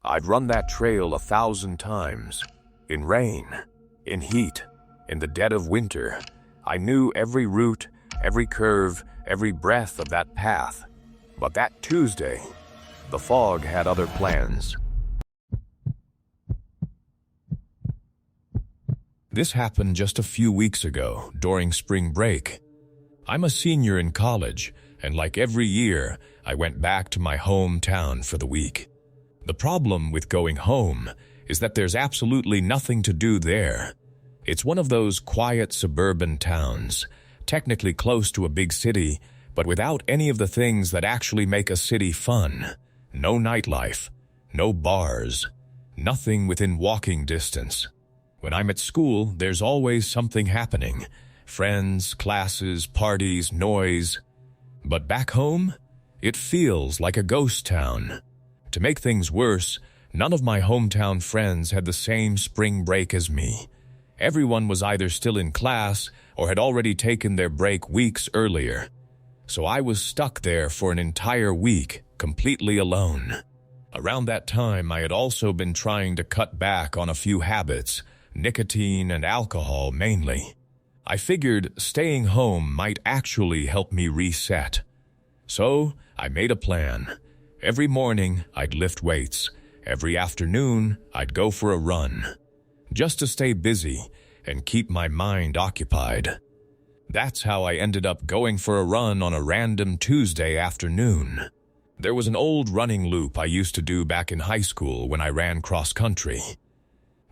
I'd run that trail 1,000 times. In rain, in heat, in the dead of winter. I knew every route, every curve, every breath of that path. But that Tuesday, the fog had other plans. This happened just a few weeks ago, during spring break. I'm a senior in college, and like every year, I went back to my hometown for the week. The problem with going home is that there's absolutely nothing to do there. It's one of those quiet suburban towns, technically close to a big city, but without any of the things that actually make a city fun. No nightlife, no bars, nothing within walking distance. When I'm at school, there's always something happening. Friends, classes, parties, noise. But back home, it feels like a ghost town. To make things worse, none of my hometown friends had the same spring break as me. Everyone was either still in class or had already taken their break weeks earlier. So I was stuck there for an entire week, completely alone. Around that time, I had also been trying to cut back on a few habits, nicotine and alcohol mainly. I figured staying home might actually help me reset. So I made a plan. Every morning, I'd lift weights. Every afternoon, I'd go for a run. Just to stay busy and keep my mind occupied. That's how I ended up going for a run on a random Tuesday afternoon. There was an old running loop I used to do back in high school when I ran cross-country.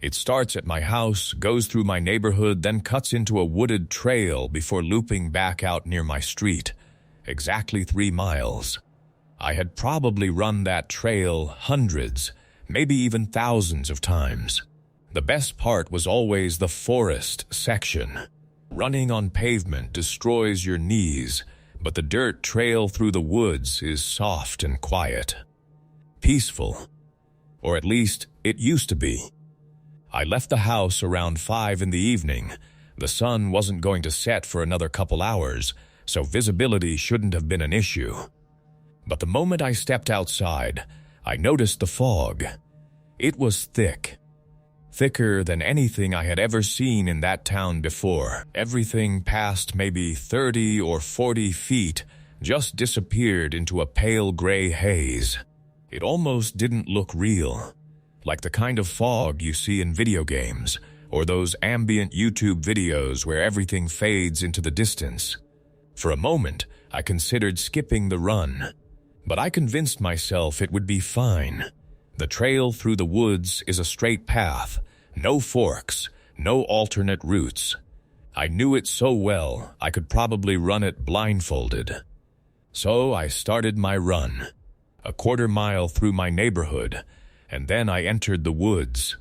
It starts at my house, goes through my neighborhood, then cuts into a wooded trail before looping back out near my street. Exactly 3 miles. I had probably run that trail hundreds, maybe even thousands of times. The best part was always the forest section. Running on pavement destroys your knees, but the dirt trail through the woods is soft and quiet. Peaceful. Or at least, it used to be. I left the house around 5 in the evening. The sun wasn't going to set for another couple hours, so visibility shouldn't have been an issue. But the moment I stepped outside, I noticed the fog. It was thick. Thicker than anything I had ever seen in that town before. Everything past maybe 30 or 40 feet just disappeared into a pale gray haze. It almost didn't look real. Like the kind of fog you see in video games, or those ambient YouTube videos where everything fades into the distance. For a moment, I considered skipping the run, but I convinced myself it would be fine. The trail through the woods is a straight path, no forks, no alternate routes. I knew it so well, I could probably run it blindfolded. So I started my run, a quarter mile through my neighborhood, and then I entered the woods.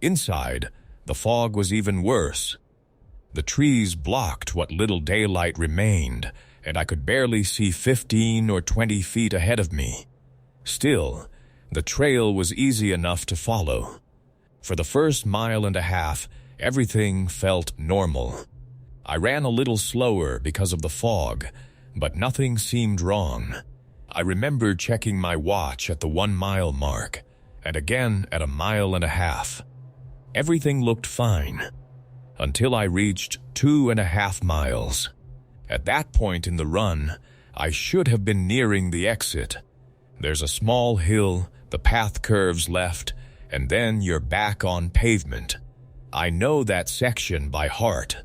Inside, the fog was even worse. The trees blocked what little daylight remained, and I could barely see 15 or 20 feet ahead of me. Still, the trail was easy enough to follow. For the first mile and a half, everything felt normal. I ran a little slower because of the fog, but nothing seemed wrong. I remember checking my watch at the 1 mile mark, and again at 1.5 miles. Everything looked fine, until I reached 2.5 miles. At that point in the run, I should have been nearing the exit. There's a small hill, the path curves left, and then you're back on pavement. I know that section by heart.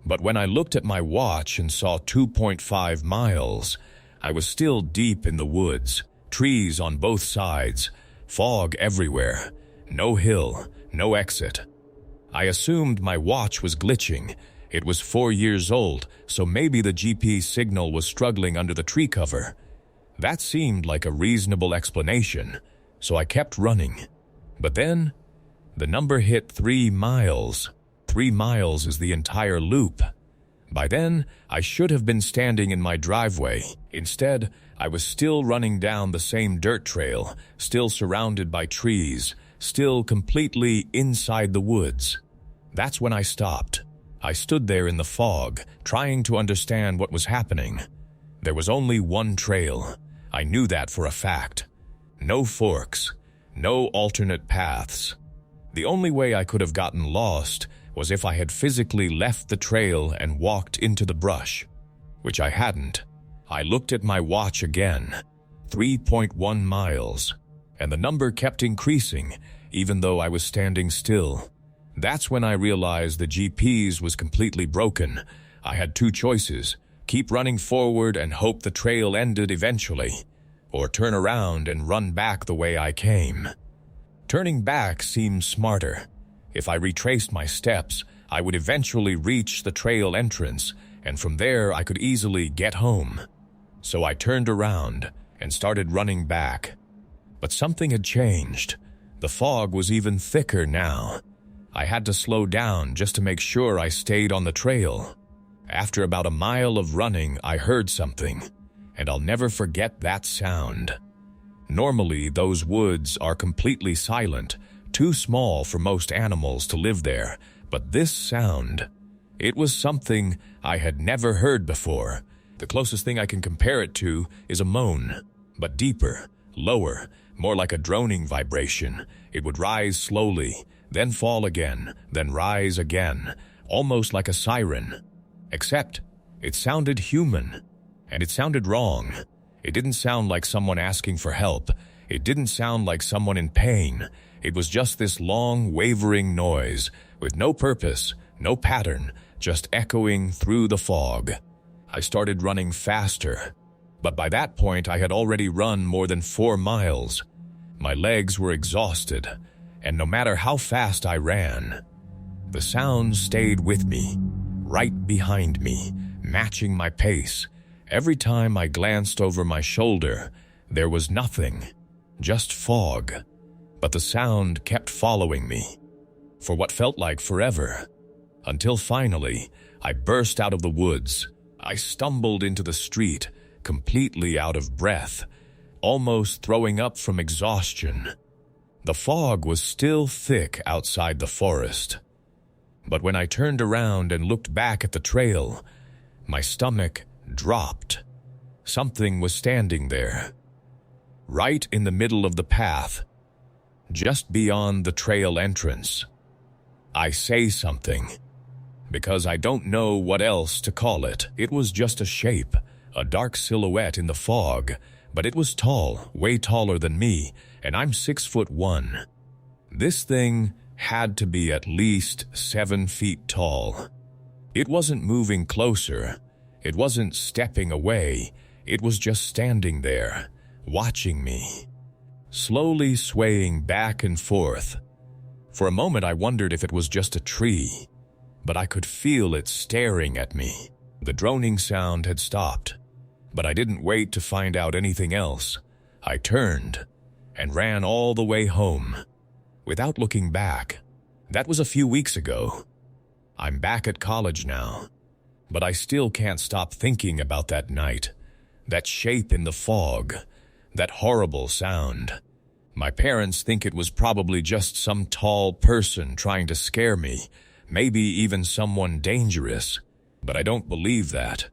But when I looked at my watch and saw 2.5 miles, I was still deep in the woods, trees on both sides, fog everywhere, no hill, no exit. I assumed my watch was glitching. It was 4 years old, so maybe the GPS signal was struggling under the tree cover. That seemed like a reasonable explanation, so I kept running. But then, the number hit 3 miles. 3 miles is the entire loop. By then, I should have been standing in my driveway. Instead, I was still running down the same dirt trail, still surrounded by trees, still completely inside the woods. That's when I stopped. I stood there in the fog, trying to understand what was happening. There was only one trail. I knew that for a fact. No forks, No alternate paths. The only way I could have gotten lost was if I had physically left the trail and walked into the brush, which I hadn't. I looked at my watch again, 3.1 miles, and the number kept increasing even though I was standing still. That's when I realized the GPS was completely broken. I had two choices: keep running forward and hope the trail ended eventually, or turn around and run back the way I came. Turning back seemed smarter. If I retraced my steps, I would eventually reach the trail entrance, and from there I could easily get home. So I turned around and started running back. But something had changed. The fog was even thicker now. I had to slow down just to make sure I stayed on the trail. After about a mile of running, I heard something, and I'll never forget that sound. Normally, those woods are completely silent, too small for most animals to live there, but this sound, it was something I had never heard before. The closest thing I can compare it to is a moan, but deeper, lower, more like a droning vibration. It would rise slowly, then fall again, then rise again, almost like a siren. Except, it sounded human, and it sounded wrong. It didn't sound like someone asking for help. It didn't sound like someone in pain. It was just this long, wavering noise, with no purpose, no pattern, just echoing through the fog. I started running faster, but by that point I had already run more than 4 miles. My legs were exhausted, and no matter how fast I ran, the sound stayed with me, right behind me, matching my pace. Every time I glanced over my shoulder, there was nothing, just fog. But the sound kept following me, for what felt like forever, until finally I burst out of the woods. I stumbled into the street, completely out of breath, almost throwing up from exhaustion. The fog was still thick outside the forest, but when I turned around and looked back at the trail, my stomach dropped. Something was standing there, right in the middle of the path, just beyond the trail entrance. I say something, because I don't know what else to call it. It was just a shape, a dark silhouette in the fog, but it was tall, way taller than me, and I'm 6'1". This thing had to be at least 7 feet tall. It wasn't moving closer. It wasn't stepping away. It was just standing there, watching me, slowly swaying back and forth. For a moment I wondered if it was just a tree, but I could feel it staring at me. The droning sound had stopped, but I didn't wait to find out anything else. I turned and ran all the way home, without looking back. That was a few weeks ago. I'm back at college now, but I still can't stop thinking about that night, that shape in the fog, that horrible sound. My parents think it was probably just some tall person trying to scare me, maybe even someone dangerous, but I don't believe that,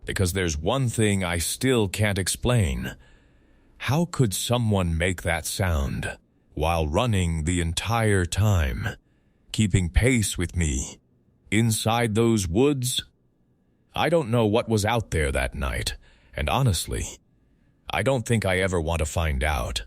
because there's one thing I still can't explain. How could someone make that sound while running the entire time, keeping pace with me, inside those woods? I don't know what was out there that night, and honestly, I don't think I ever want to find out.